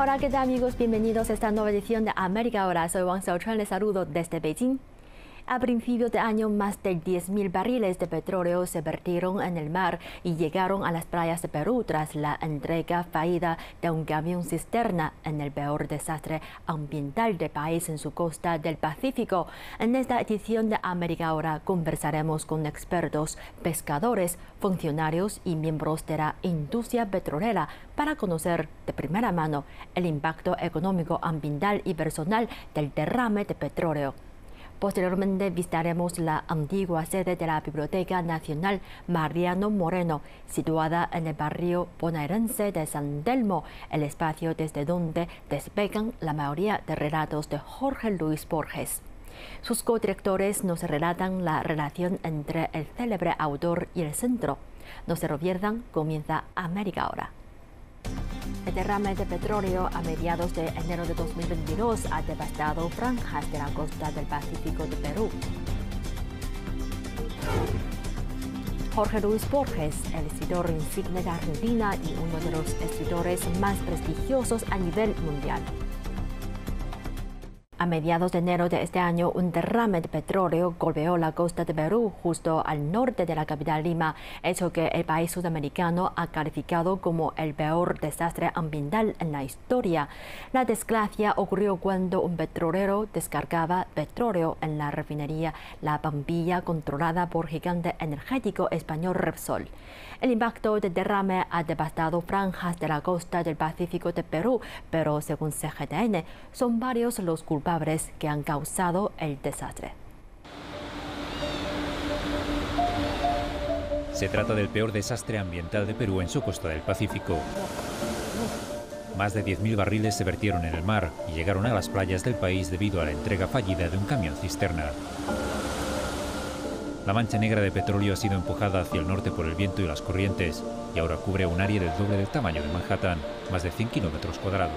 Hola, ¿qué tal amigos? Bienvenidos a esta nueva edición de América Ahora. Soy Wang Xiaochuan, les saludo desde Beijing. A principios de año, más de 10.000 barriles de petróleo se vertieron en el mar y llegaron a las playas de Perú tras la entrega fallida de un camión cisterna en el peor desastre ambiental del país en su costa del Pacífico. En esta edición de América Ahora conversaremos con expertos, pescadores, funcionarios y miembros de la industria petrolera para conocer de primera mano el impacto económico, ambiental y personal del derrame de petróleo. Posteriormente visitaremos la antigua sede de la Biblioteca Nacional Mariano Moreno, situada en el barrio bonaerense de San Telmo, el espacio desde donde despegan la mayoría de relatos de Jorge Luis Borges. Sus codirectores nos relatan la relación entre el célebre autor y el centro. No se lo pierdan, comienza América Ahora. El derrame de petróleo a mediados de enero de 2022 ha devastado franjas de la costa del Pacífico de Perú. Jorge Luis Borges, el escritor insigne de Argentina y uno de los escritores más prestigiosos a nivel mundial. A mediados de enero de este año, un derrame de petróleo golpeó la costa de Perú, justo al norte de la capital Lima, hecho que el país sudamericano ha calificado como el peor desastre ambiental en la historia. La desgracia ocurrió cuando un petrolero descargaba petróleo en la refinería La Pampilla, controlada por gigante energético español Repsol. El impacto del derrame ha devastado franjas de la costa del Pacífico de Perú, pero según CGTN, son varios los culpables que han causado el desastre. Se trata del peor desastre ambiental de Perú en su costa del Pacífico. Más de 10.000 barriles se vertieron en el mar y llegaron a las playas del país debido a la entrega fallida de un camión cisterna. La mancha negra de petróleo ha sido empujada hacia el norte por el viento y las corrientes y ahora cubre un área del doble del tamaño de Manhattan, más de 100 kilómetros cuadrados.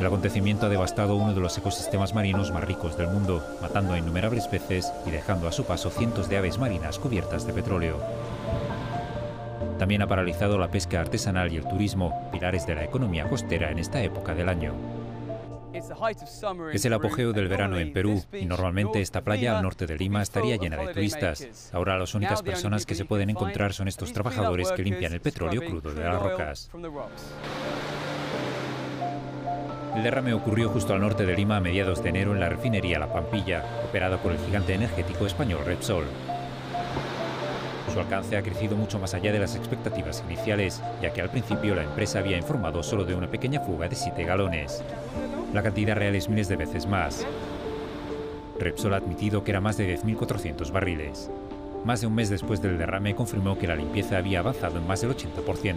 El acontecimiento ha devastado uno de los ecosistemas marinos más ricos del mundo, matando a innumerables peces y dejando a su paso cientos de aves marinas cubiertas de petróleo. También ha paralizado la pesca artesanal y el turismo, pilares de la economía costera en esta época del año. Es el apogeo del verano en Perú y normalmente esta playa al norte de Lima estaría llena de turistas. Ahora las únicas personas que se pueden encontrar son estos trabajadores que limpian el petróleo crudo de las rocas. El derrame ocurrió justo al norte de Lima a mediados de enero en la refinería La Pampilla, operada por el gigante energético español Repsol. Su alcance ha crecido mucho más allá de las expectativas iniciales, ya que al principio la empresa había informado solo de una pequeña fuga de 7 galones. La cantidad real es miles de veces más. Repsol ha admitido que era más de 10.400 barriles. Más de un mes después del derrame confirmó que la limpieza había avanzado en más del 80%.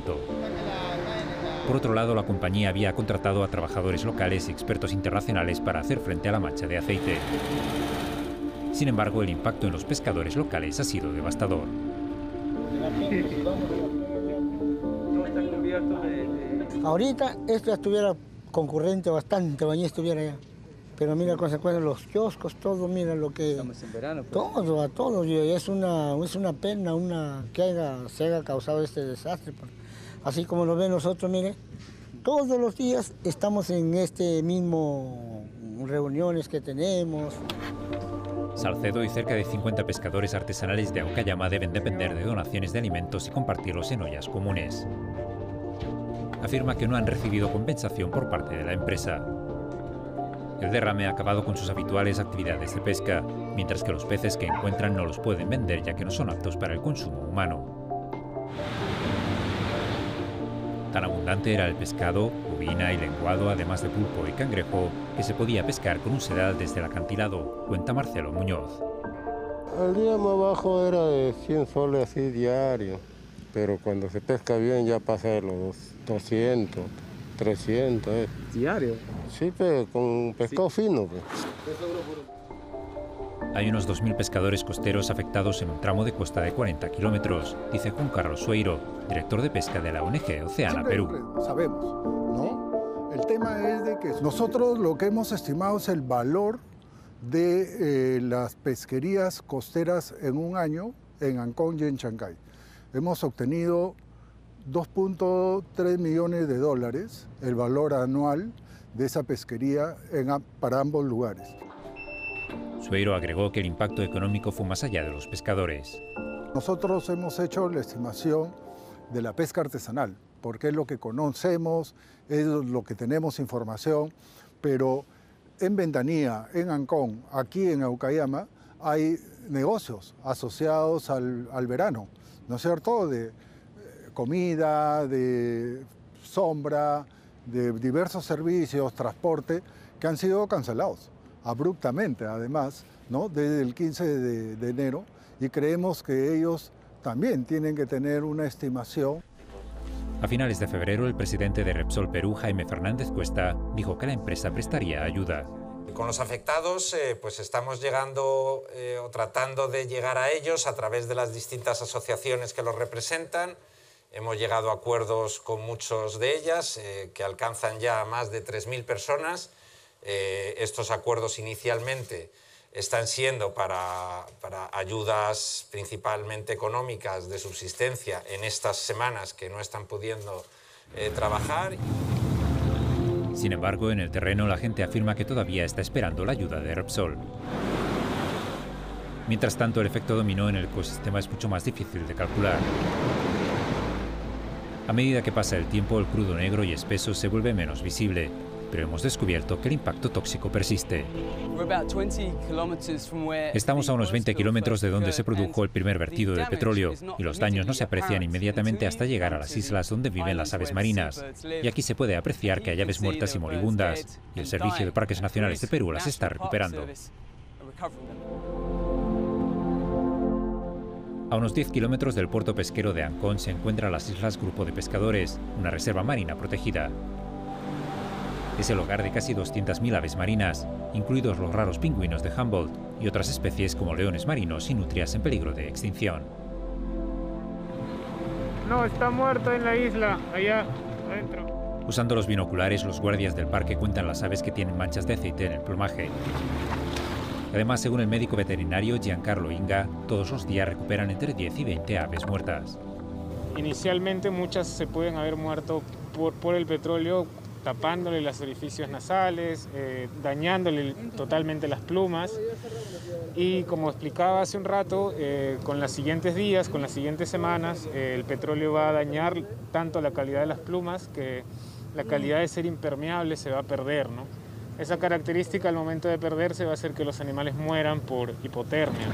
Por otro lado, la compañía había contratado a trabajadores locales y expertos internacionales para hacer frente a la mancha de aceite. Sin embargo, el impacto en los pescadores locales ha sido devastador. Ahorita esto ya estuviera concurrente bastante, bañé estuviera ya. Pero mira la consecuencia, los kioscos, todo, mira lo que... Estamos en verano. Pues. Todo, a todo. Y es una pena que se haya causado este desastre. Así como lo ven nosotros, mire, todos los días estamos en este mismo reuniones que tenemos. Salcedo y cerca de 50 pescadores artesanales de Aucayama deben depender de donaciones de alimentos y compartirlos en ollas comunes. Afirma que no han recibido compensación por parte de la empresa. El derrame ha acabado con sus habituales actividades de pesca, mientras que los peces que encuentran no los pueden vender ya que no son aptos para el consumo humano. Tan abundante era el pescado, lubina y lenguado, además de pulpo y cangrejo, que se podía pescar con un sedal desde el acantilado, cuenta Marcelo Muñoz. El día más bajo era de 100 soles así diario, pero cuando se pesca bien ya pasa de los 200, 300. ¿Diario? Sí, pero con pescado fino. Pues. Hay unos 2.000 pescadores costeros afectados en un tramo de costa de 40 kilómetros, dice Juan Carlos Sueiro, director de pesca de la ONG Oceana Perú. Sabemos, ¿no? El tema es de que nosotros lo que hemos estimado es el valor de las pesquerías costeras en un año en Ancón y en Chancay. Hemos obtenido 2.3 millones de dólares el valor anual de esa pesquería para ambos lugares. Sueiro agregó que el impacto económico fue más allá de los pescadores. Nosotros hemos hecho la estimación de la pesca artesanal, porque es lo que conocemos, es lo que tenemos información, pero en Ventanilla, en Ancón, aquí en Aucayama, hay negocios asociados al verano, ¿no es cierto?, de comida, de sombra, de diversos servicios, transporte, que han sido cancelados abruptamente, además, ¿no?, desde el 15 de enero, y creemos que ellos también tienen que tener una estimación. A finales de febrero, el presidente de Repsol Perú, Jaime Fernández Cuesta, dijo que la empresa prestaría ayuda. Con los afectados, pues estamos llegando o tratando de llegar a ellos a través de las distintas asociaciones que los representan. Hemos llegado a acuerdos con muchos de ellas, que alcanzan ya a más de 3.000 personas. Estos acuerdos inicialmente están siendo para ayudas principalmente económicas de subsistencia en estas semanas que no están pudiendo trabajar. Sin embargo, en el terreno la gente afirma que todavía está esperando la ayuda de Repsol. Mientras tanto, el efecto dominó en el ecosistema es mucho más difícil de calcular. A medida que pasa el tiempo, el crudo negro y espeso se vuelve menos visible, pero hemos descubierto que el impacto tóxico persiste. Estamos a unos 20 kilómetros de donde se produjo el primer vertido de petróleo, y los daños no se aprecian inmediatamente hasta llegar a las islas donde viven las aves marinas. Y aquí se puede apreciar que hay aves muertas y moribundas, y el Servicio de Parques Nacionales de Perú las está recuperando. A unos 10 kilómetros del puerto pesquero de Ancón se encuentran las Islas Grupo de Pescadores, una reserva marina protegida. Es el hogar de casi 200.000 aves marinas, incluidos los raros pingüinos de Humboldt y otras especies como leones marinos y nutrias en peligro de extinción. No, está muerto en la isla, allá adentro. Usando los binoculares, los guardias del parque cuentan las aves que tienen manchas de aceite en el plumaje. Además, según el médico veterinario Giancarlo Inga, todos los días recuperan entre 10 y 20 aves muertas. Inicialmente muchas se pueden haber muerto por el petróleo, tapándole los orificios nasales, dañándole totalmente las plumas. Y como explicaba hace un rato, con los siguientes días, con las siguientes semanas, el petróleo va a dañar tanto la calidad de las plumas que la calidad de ser impermeable se va a perder, ¿no? Esa característica al momento de perderse va a hacer que los animales mueran por hipotermia.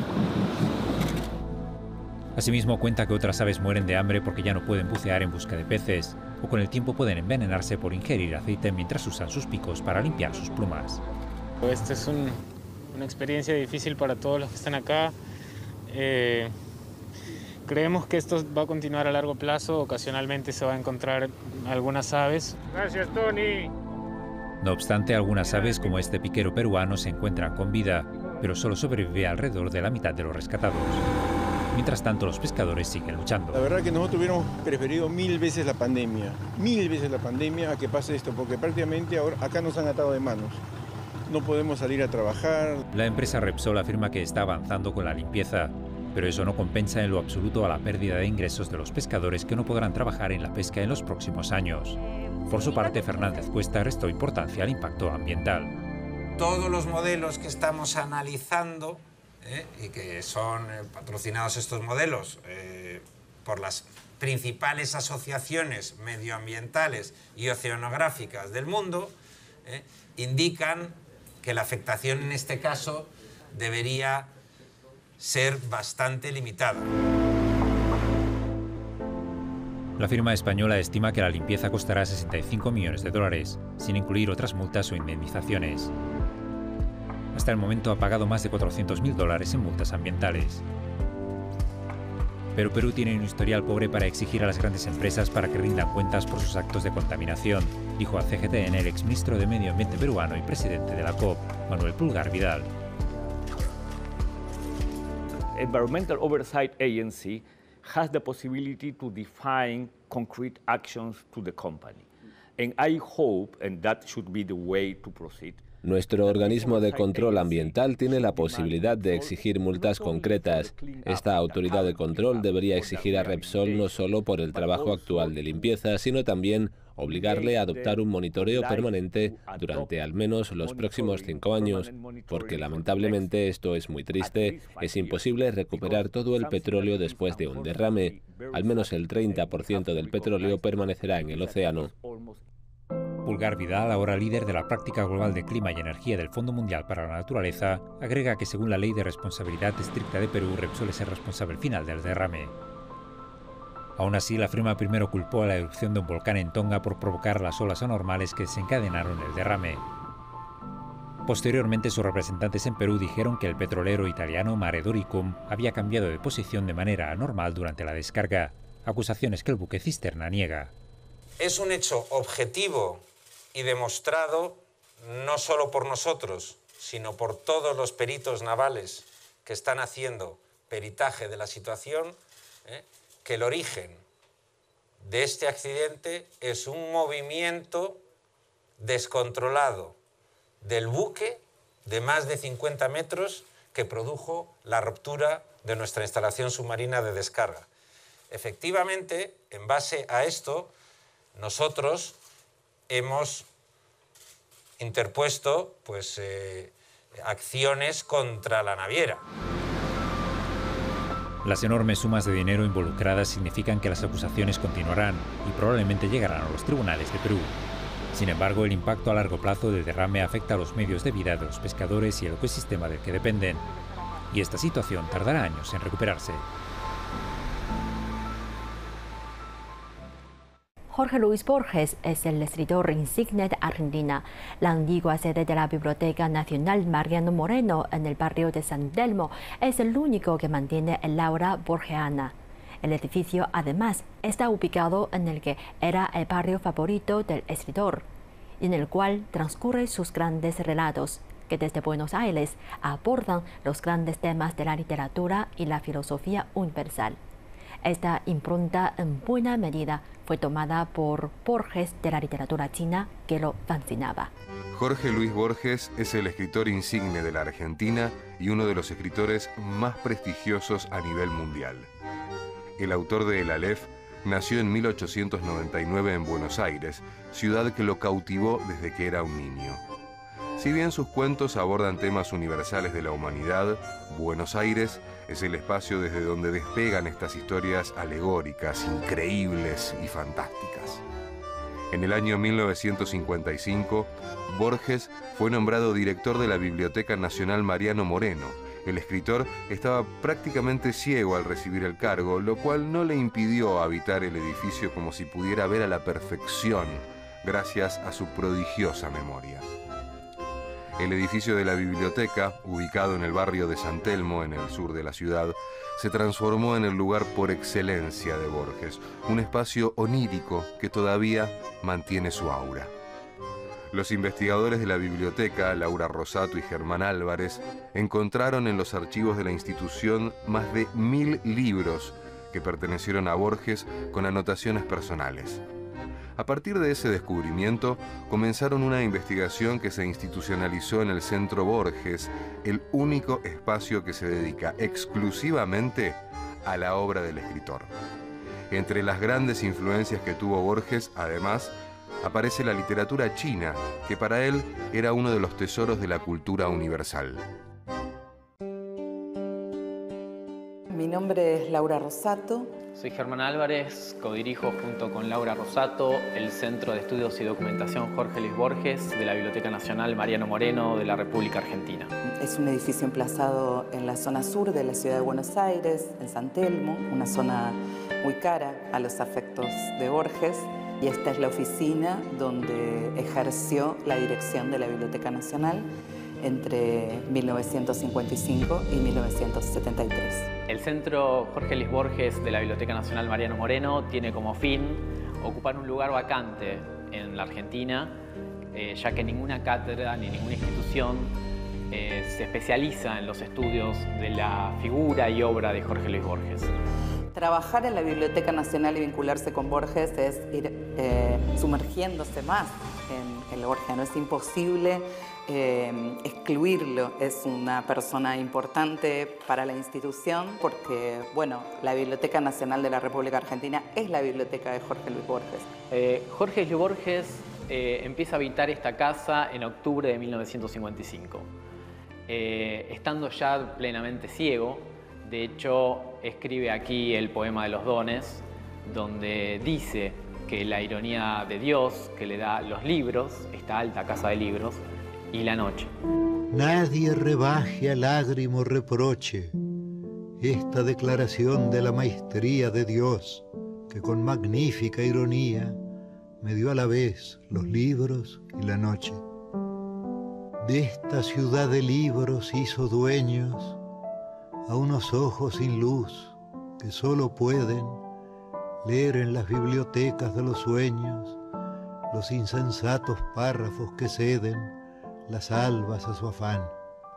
Asimismo, cuenta que otras aves mueren de hambre porque ya no pueden bucear en busca de peces, o con el tiempo pueden envenenarse por ingerir aceite mientras usan sus picos para limpiar sus plumas. Esta es una experiencia difícil para todos los que están acá. Creemos que esto va a continuar a largo plazo. Ocasionalmente se va a encontrar algunas aves. Gracias, Tony. No obstante, algunas aves como este piquero peruano se encuentran con vida, pero solo sobrevive alrededor de la mitad de los rescatados. Mientras tanto, los pescadores siguen luchando. La verdad que nosotros hubiéramos preferido 1000 veces la pandemia a que pase esto, porque prácticamente ahora acá nos han atado de manos. No podemos salir a trabajar. La empresa Repsol afirma que está avanzando con la limpieza, pero eso no compensa en lo absoluto a la pérdida de ingresos de los pescadores que no podrán trabajar en la pesca en los próximos años. Por su parte, Fernández Cuesta restó importancia al impacto ambiental. Todos los modelos que estamos analizando y que son patrocinados estos modelos por las principales asociaciones medioambientales y oceanográficas del mundo, indican que la afectación en este caso debería ser bastante limitada. La firma española estima que la limpieza costará 65 millones de dólares, sin incluir otras multas o indemnizaciones. Hasta el momento ha pagado más de 400.000 dólares en multas ambientales. Pero Perú tiene un historial pobre para exigir a las grandes empresas para que rindan cuentas por sus actos de contaminación, dijo a CGTN el exministro de Medio Ambiente peruano y presidente de la COP, Manuel Pulgar Vidal. Environmental Oversight Agency has the possibility to define concrete actions to the company. And I hope, and that should be the way to proceed, Nuestro organismo de control ambiental tiene la posibilidad de exigir multas concretas. Esta autoridad de control debería exigir a Repsol no solo por el trabajo actual de limpieza, sino también obligarle a adoptar un monitoreo permanente durante al menos los próximos 5 años, porque lamentablemente esto es muy triste, es imposible recuperar todo el petróleo después de un derrame. Al menos el 30% del petróleo permanecerá en el océano. Pulgar Vidal, ahora líder de la práctica global de clima y energía del Fondo Mundial para la Naturaleza, agrega que según la Ley de Responsabilidad Estricta de Perú, Repsol es el responsable final del derrame. Aún así, la firma primero culpó a la erupción de un volcán en Tonga por provocar las olas anormales que desencadenaron el derrame. Posteriormente, sus representantes en Perú dijeron que el petrolero italiano Mare Doricum había cambiado de posición de manera anormal durante la descarga, acusaciones que el buque cisterna niega. Es un hecho objetivo y demostrado no solo por nosotros, sino por todos los peritos navales que están haciendo peritaje de la situación, que el origen de este accidente es un movimiento descontrolado del buque de más de 50 metros que produjo la ruptura de nuestra instalación submarina de descarga. Efectivamente, en base a esto, nosotros hemos interpuesto acciones contra la naviera. Las enormes sumas de dinero involucradas significan que las acusaciones continuarán y probablemente llegarán a los tribunales de Perú. Sin embargo, el impacto a largo plazo del derrame afecta a los medios de vida de los pescadores y el ecosistema del que dependen. Y esta situación tardará años en recuperarse. Jorge Luis Borges es el escritor insigne de Argentina. La antigua sede de la Biblioteca Nacional Mariano Moreno en el barrio de San Telmo es el único que mantiene el aura borgiana. El edificio, además, está ubicado en el que era el barrio favorito del escritor, y en el cual transcurren sus grandes relatos, que desde Buenos Aires abordan los grandes temas de la literatura y la filosofía universal. Esta impronta en buena medida fue tomada por Borges de la literatura china, que lo fascinaba. Jorge Luis Borges es el escritor insigne de la Argentina y uno de los escritores más prestigiosos a nivel mundial. El autor de El Aleph nació en 1899 en Buenos Aires, ciudad que lo cautivó desde que era un niño. Si bien sus cuentos abordan temas universales de la humanidad, Buenos Aires es el espacio desde donde despegan estas historias alegóricas, increíbles y fantásticas. En el año 1955, Borges fue nombrado director de la Biblioteca Nacional Mariano Moreno. El escritor estaba prácticamente ciego al recibir el cargo, lo cual no le impidió habitar el edificio como si pudiera ver a la perfección, gracias a su prodigiosa memoria. El edificio de la biblioteca, ubicado en el barrio de San Telmo, en el sur de la ciudad, se transformó en el lugar por excelencia de Borges, un espacio onírico que todavía mantiene su aura. Los investigadores de la biblioteca, Laura Rosato y Germán Álvarez, encontraron en los archivos de la institución más de 1000 libros que pertenecieron a Borges con anotaciones personales. A partir de ese descubrimiento, comenzaron una investigación que se institucionalizó en el Centro Borges, el único espacio que se dedica exclusivamente a la obra del escritor. Entre las grandes influencias que tuvo Borges, además, aparece la literatura china, que para él era uno de los tesoros de la cultura universal. Mi nombre es Laura Rosato. Soy Germán Álvarez, codirijo junto con Laura Rosato el Centro de Estudios y Documentación Jorge Luis Borges de la Biblioteca Nacional Mariano Moreno de la República Argentina. Es un edificio emplazado en la zona sur de la ciudad de Buenos Aires, en San Telmo, una zona muy cara a los afectos de Borges, y esta es la oficina donde ejerció la dirección de la Biblioteca Nacional entre 1955 y 1973. El Centro Jorge Luis Borges de la Biblioteca Nacional Mariano Moreno tiene como fin ocupar un lugar vacante en la Argentina, ya que ninguna cátedra ni ninguna institución se especializa en los estudios de la figura y obra de Jorge Luis Borges. Trabajar en la Biblioteca Nacional y vincularse con Borges es ir sumergiéndose más en la Borgiano. Es imposible excluirlo. Es una persona importante para la institución porque, bueno, la Biblioteca Nacional de la República Argentina es la biblioteca de Jorge Luis Borges. Jorge Luis Borges empieza a habitar esta casa en octubre de 1955. Estando ya plenamente ciego, de hecho escribe aquí el poema de los dones, donde dice que la ironía de Dios que le da los libros, esta alta casa de libros, y la noche. Nadie rebaje a lágrimo reproche esta declaración de la maestría de Dios, que con magnífica ironía me dio a la vez los libros y la noche. De esta ciudad de libros hizo dueños a unos ojos sin luz que solo pueden leer en las bibliotecas de los sueños los insensatos párrafos que ceden las albas a su afán.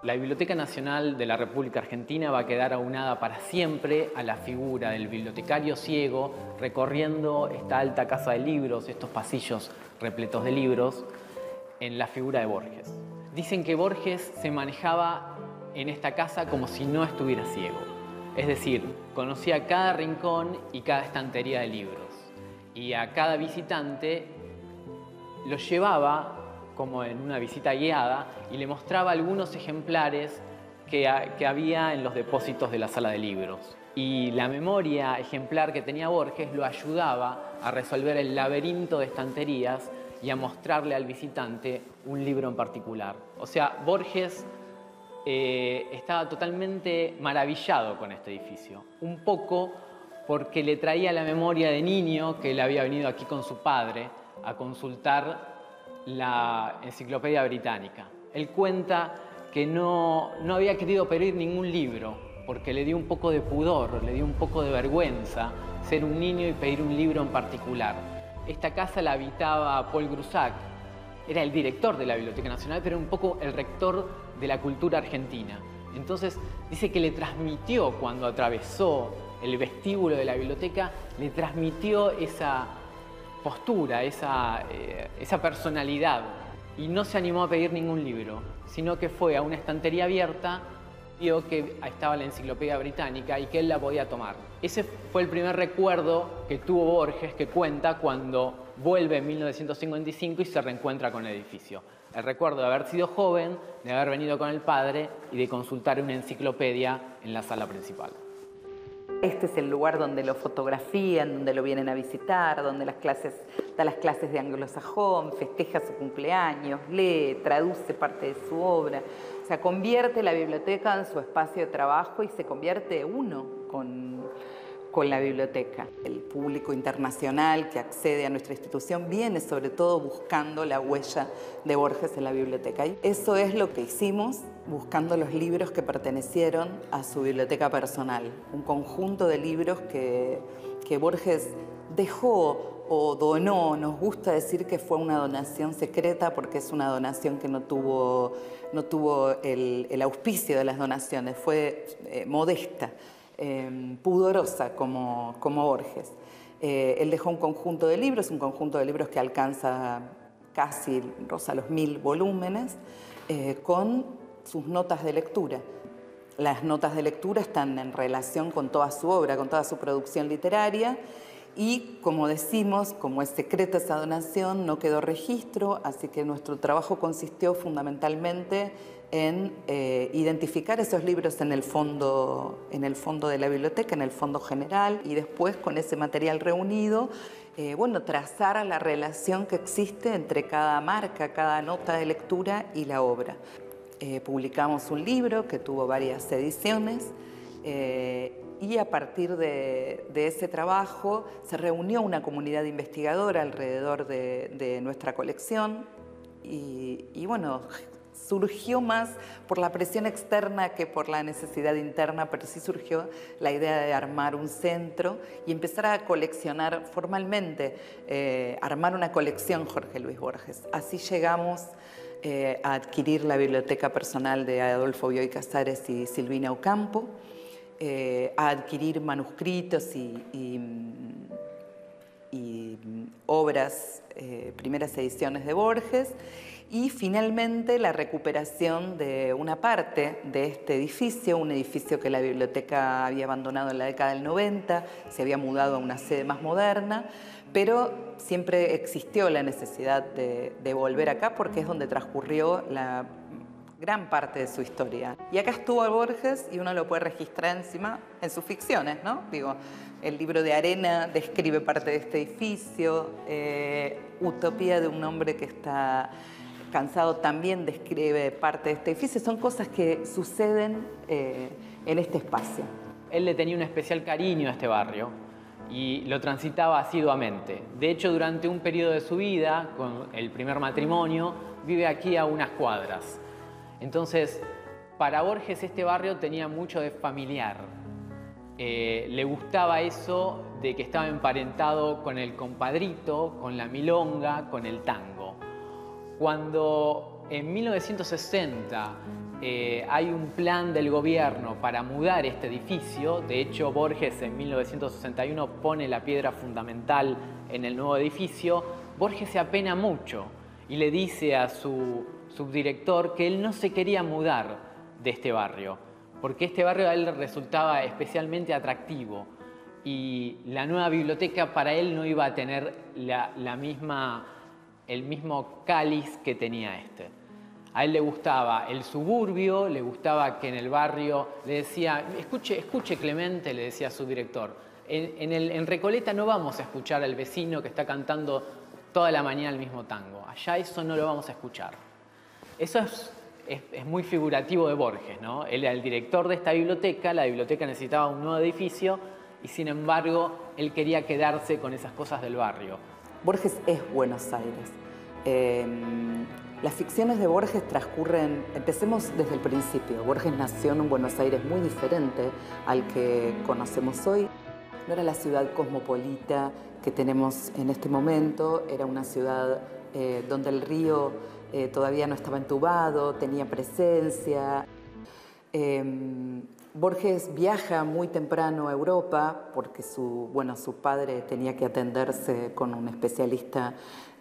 La Biblioteca Nacional de la República Argentina va a quedar aunada para siempre a la figura del bibliotecario ciego recorriendo esta alta casa de libros, estos pasillos repletos de libros, en la figura de Borges. Dicen que Borges se manejaba en esta casa como si no estuviera ciego. Es decir, conocía cada rincón y cada estantería de libros. Y a cada visitante lo llevaba como en una visita guiada y le mostraba algunos ejemplares que había en los depósitos de la sala de libros. Y la memoria ejemplar que tenía Borges lo ayudaba a resolver el laberinto de estanterías y a mostrarle al visitante un libro en particular. O sea, Borges estaba totalmente maravillado con este edificio. Un poco porque le traía la memoria de niño que él había venido aquí con su padre a consultar la Enciclopedia Británica. Él cuenta que no había querido pedir ningún libro porque le dio un poco de pudor, le dio un poco de vergüenza ser un niño y pedir un libro en particular. Esta casa la habitaba Paul Grusac, era el director de la Biblioteca Nacional, pero un poco el rector de la cultura argentina. Entonces dice que le transmitió, cuando atravesó el vestíbulo de la biblioteca, le transmitió esa postura, esa personalidad, y no se animó a pedir ningún libro, sino que fue a una estantería abierta, vio que estaba la Enciclopedia Británica y que él la podía tomar. Ese fue el primer recuerdo que tuvo Borges, que cuenta cuando vuelve en 1955 y se reencuentra con el edificio. El recuerdo de haber sido joven, de haber venido con el padre y de consultar una enciclopedia en la sala principal. Este es el lugar donde lo fotografían, donde lo vienen a visitar, donde da las clases de anglosajón, festeja su cumpleaños, lee, traduce parte de su obra. O sea, convierte la biblioteca en su espacio de trabajo y se convierte uno con la biblioteca. El público internacional que accede a nuestra institución viene sobre todo buscando la huella de Borges en la biblioteca. Y eso es lo que hicimos, buscando los libros que pertenecieron a su biblioteca personal. Un conjunto de libros que Borges dejó o donó. Nos gusta decir que fue una donación secreta porque es una donación que no tuvo el auspicio de las donaciones, fue modesta. Pudorosa como Borges. Él dejó un conjunto de libros que alcanza casi, roza los 1000 volúmenes, con sus notas de lectura. Las notas de lectura están en relación con toda su obra, con toda su producción literaria, y como decimos, como es secreta esa donación, no quedó registro, así que nuestro trabajo consistió fundamentalmente en identificar esos libros en el fondo de la biblioteca, en el fondo general, y después con ese material reunido, trazar la relación que existe entre cada marca, cada nota de lectura y la obra. Publicamos un libro que tuvo varias ediciones, y a partir de ese trabajo se reunió una comunidad investigadora alrededor de nuestra colección y surgió más por la presión externa que por la necesidad interna, pero sí surgió la idea de armar un centro y empezar a coleccionar formalmente, armar una colección Jorge Luis Borges. Así llegamos a adquirir la biblioteca personal de Adolfo Bioy Casares y Silvina Ocampo, a adquirir manuscritos y y obras, primeras ediciones de Borges, y finalmente la recuperación de una parte de este edificio, un edificio que la biblioteca había abandonado en la década del 90, se había mudado a una sede más moderna, pero siempre existió la necesidad de volver acá porque es donde transcurrió la gran parte de su historia. Y acá estuvo Borges y uno lo puede registrar encima en sus ficciones, ¿no? Digo, el libro de Arena describe parte de este edificio, Utopía de un hombre que está cansado también describe parte de este edificio. Son cosas que suceden en este espacio. Él le tenía un especial cariño a este barrio y lo transitaba asiduamente. De hecho, durante un periodo de su vida, con el primer matrimonio, vive aquí a unas cuadras. Entonces, para Borges este barrio tenía mucho de familiar. Le gustaba eso de que estaba emparentado con el compadrito, con la milonga, con el tango. Cuando en 1960 hay un plan del gobierno para mudar este edificio, de hecho Borges en 1961 pone la piedra fundamental en el nuevo edificio, Borges se apena mucho y le dice a su subdirector que él no se quería mudar de este barrio, porque este barrio a él le resultaba especialmente atractivo y la nueva biblioteca para él no iba a tener el mismo cáliz que tenía este. A él le gustaba el suburbio, le gustaba que en el barrio le decía, escuche Clemente, le decía a su director, en Recoleta no vamos a escuchar al vecino que está cantando toda la mañana el mismo tango, allá eso no lo vamos a escuchar. Eso es muy figurativo de Borges, ¿no? Él era el director de esta biblioteca, la biblioteca necesitaba un nuevo edificio y sin embargo él quería quedarse con esas cosas del barrio. Borges es Buenos Aires. Las ficciones de Borges transcurren, empecemos desde el principio. Borges nació en un Buenos Aires muy diferente al que conocemos hoy. No era la ciudad cosmopolita que tenemos en este momento, era una ciudad donde el río todavía no estaba entubado, tenía presencia. Borges viaja muy temprano a Europa porque su padre tenía que atenderse con un especialista,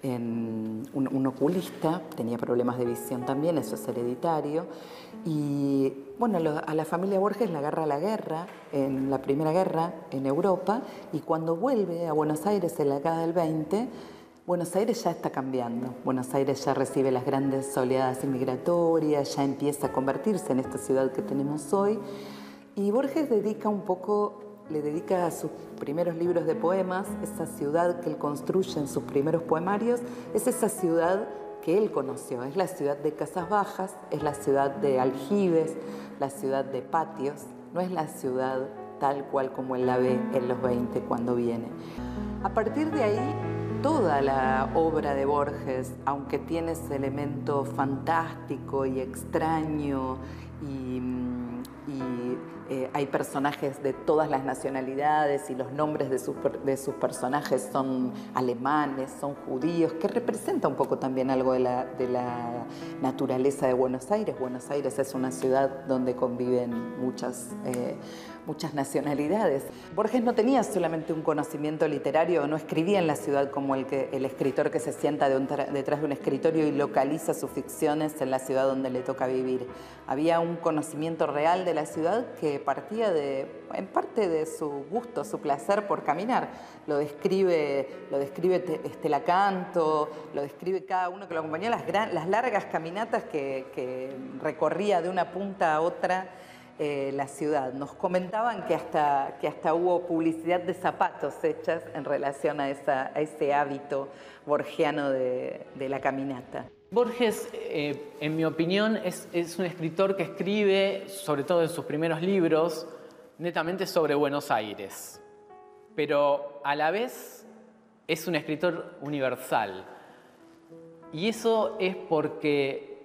un oculista, tenía problemas de visión también, eso es hereditario. Y bueno, a la familia Borges la agarra la guerra, en la Primera Guerra en Europa, y cuando vuelve a Buenos Aires en la década del 20, Buenos Aires ya está cambiando. Buenos Aires ya recibe las grandes oleadas inmigratorias, ya empieza a convertirse en esta ciudad que tenemos hoy. Y Borges le dedica a sus primeros libros de poemas, esa ciudad que él construye en sus primeros poemarios, es esa ciudad que él conoció. Es la ciudad de casas bajas, es la ciudad de aljibes, la ciudad de patios, no es la ciudad tal cual como él la ve en los 20 cuando viene. A partir de ahí, toda la obra de Borges, aunque tiene ese elemento fantástico y extraño y hay personajes de todas las nacionalidades y los nombres de sus personajes son alemanes, son judíos, que representa un poco también algo de la naturaleza de Buenos Aires. Buenos Aires es una ciudad donde conviven muchas nacionalidades. Borges no tenía solamente un conocimiento literario, no escribía en la ciudad como el escritor que se sienta detrás de un escritorio y localiza sus ficciones en la ciudad donde le toca vivir. Había un conocimiento real de la ciudad que partía en parte de su gusto, su placer por caminar. Lo describe Lacanto, lo describe cada uno que lo acompañó, las largas caminatas que recorría de una punta a otra la ciudad. Nos comentaban que hasta hubo publicidad de zapatos hechas en relación a ese hábito borgiano de la caminata. Borges, en mi opinión, es un escritor que escribe, sobre todo en sus primeros libros, netamente sobre Buenos Aires, pero a la vez es un escritor universal. Y eso es porque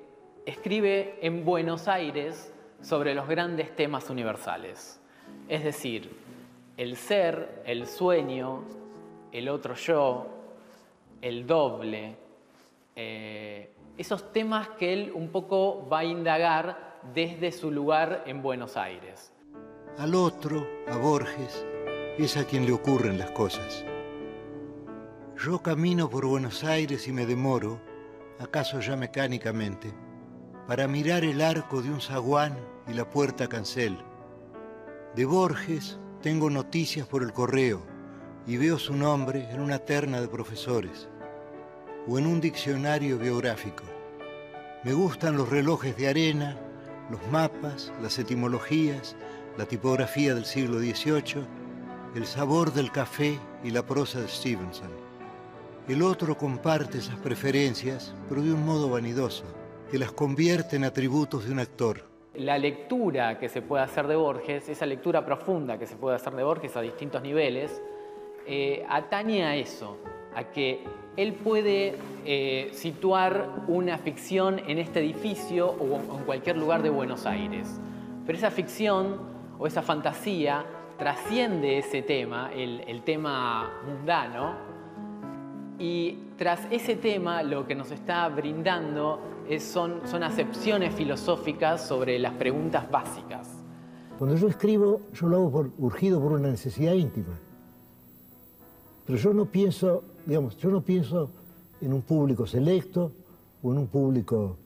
escribe en Buenos Aires sobre los grandes temas universales. Es decir, el ser, el sueño, el otro yo, el doble, esos temas que él un poco va a indagar desde su lugar en Buenos Aires. Al otro, a Borges, es a quien le ocurren las cosas. Yo camino por Buenos Aires y me demoro, acaso ya mecánicamente, para mirar el arco de un zaguán y la puerta cancel. De Borges tengo noticias por el correo y veo su nombre en una terna de profesores o en un diccionario biográfico. Me gustan los relojes de arena, los mapas, las etimologías, la tipografía del siglo XVIII, el sabor del café y la prosa de Stevenson. El otro comparte esas preferencias, pero de un modo vanidoso, que las convierte en atributos de un actor. La lectura que se puede hacer de Borges, esa lectura profunda que se puede hacer de Borges a distintos niveles, atañe a eso, a que él puede situar una ficción en este edificio o en cualquier lugar de Buenos Aires. Pero esa ficción o esa fantasía trasciende ese tema, el tema mundano, y tras ese tema lo que nos está brindando son acepciones filosóficas sobre las preguntas básicas. Cuando yo escribo, yo lo hago urgido por una necesidad íntima. Pero yo no pienso, yo no pienso en un público selecto o en un público,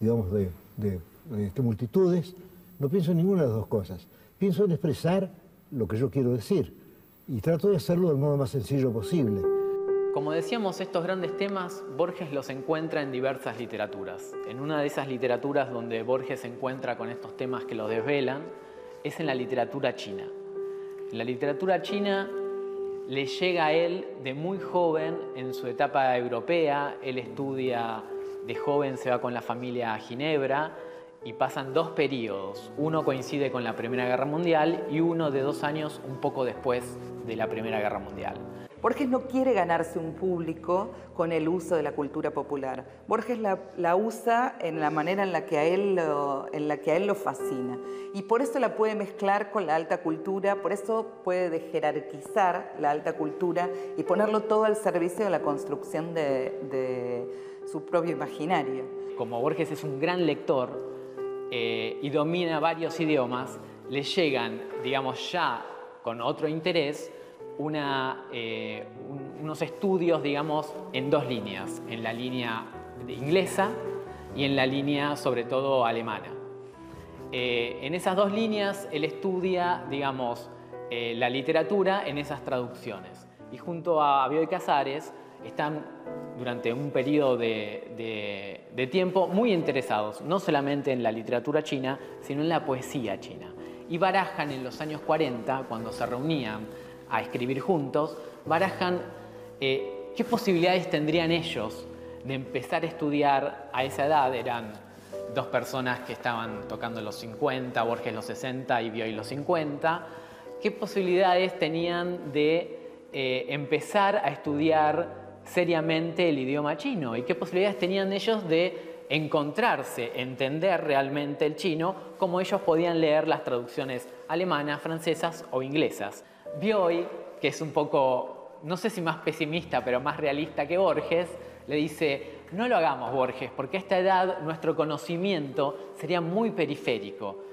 digamos, de multitudes. No pienso en ninguna de las dos cosas. Pienso en expresar lo que yo quiero decir y trato de hacerlo del modo más sencillo posible. Como decíamos, estos grandes temas Borges los encuentra en diversas literaturas. En una de esas literaturas donde Borges se encuentra con estos temas que los desvelan es en la literatura china. En la literatura china le llega a él de muy joven, en su etapa europea. Él estudia de joven, se va con la familia a Ginebra y pasan dos periodos. Uno coincide con la Primera Guerra Mundial y uno de 2 años un poco después de la Primera Guerra Mundial. Borges no quiere ganarse un público con el uso de la cultura popular. Borges la usa en la manera en la que a él lo fascina. Y por eso la puede mezclar con la alta cultura, por eso puede jerarquizar la alta cultura y ponerlo todo al servicio de la construcción de su propio imaginario. Como Borges es un gran lector y domina varios idiomas, le llegan, digamos, ya con otro interés, unos estudios, digamos, en 2 líneas, en la línea inglesa y en la línea, sobre todo, alemana. En esas 2 líneas, él estudia, digamos, la literatura en esas traducciones. Y junto a Bioy Casares están, durante un periodo de tiempo, muy interesados, no solamente en la literatura china, sino en la poesía china. Y barajan en los años 40, cuando se reunían a escribir juntos, barajan qué posibilidades tendrían ellos de empezar a estudiar a esa edad. Eran 2 personas que estaban tocando los 50, Borges los 60 y Bioy los 50. ¿Qué posibilidades tenían de empezar a estudiar seriamente el idioma chino? ¿Y qué posibilidades tenían ellos de encontrarse, entender realmente el chino, como ellos podían leer las traducciones alemanas, francesas o inglesas? Bioy, que es un poco, no sé si más pesimista, pero más realista que Borges, le dice: no lo hagamos, Borges, porque a esta edad nuestro conocimiento sería muy periférico.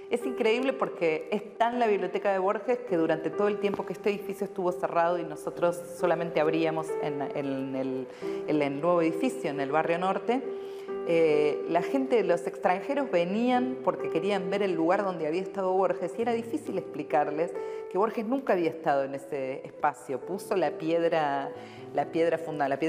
Es increíble porque está en la biblioteca de Borges que durante todo el tiempo que este edificio estuvo cerrado y nosotros solamente abríamos en el nuevo edificio, en el barrio norte, la gente, los extranjeros venían porque querían ver el lugar donde había estado Borges y era difícil explicarles que Borges nunca había estado en ese espacio. Puso la piedra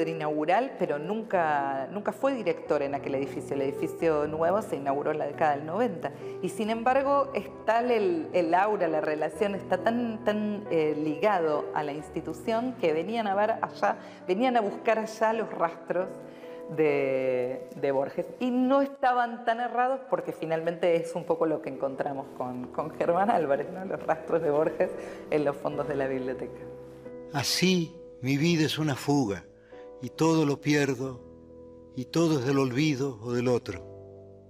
inaugural, pero nunca fue director en aquel edificio. El edificio nuevo se inauguró en la década del 90. Y sin embargo, es tal el aura, la relación, está tan ligado a la institución que venían a buscar allá los rastros de Borges. Y no estaban tan errados porque finalmente es un poco lo que encontramos con Germán Álvarez, ¿no? Los rastros de Borges en los fondos de la biblioteca. Así mi vida es una fuga y todo lo pierdo y todo es del olvido o del otro.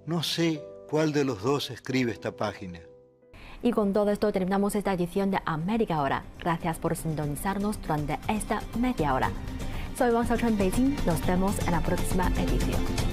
No sé cuál de los dos escribe esta página. Y con todo esto terminamos esta edición de América Ahora. Gracias por sintonizarnos durante esta media hora. Soy Wang Xiaochuan, Beijing. Nos vemos en la próxima edición.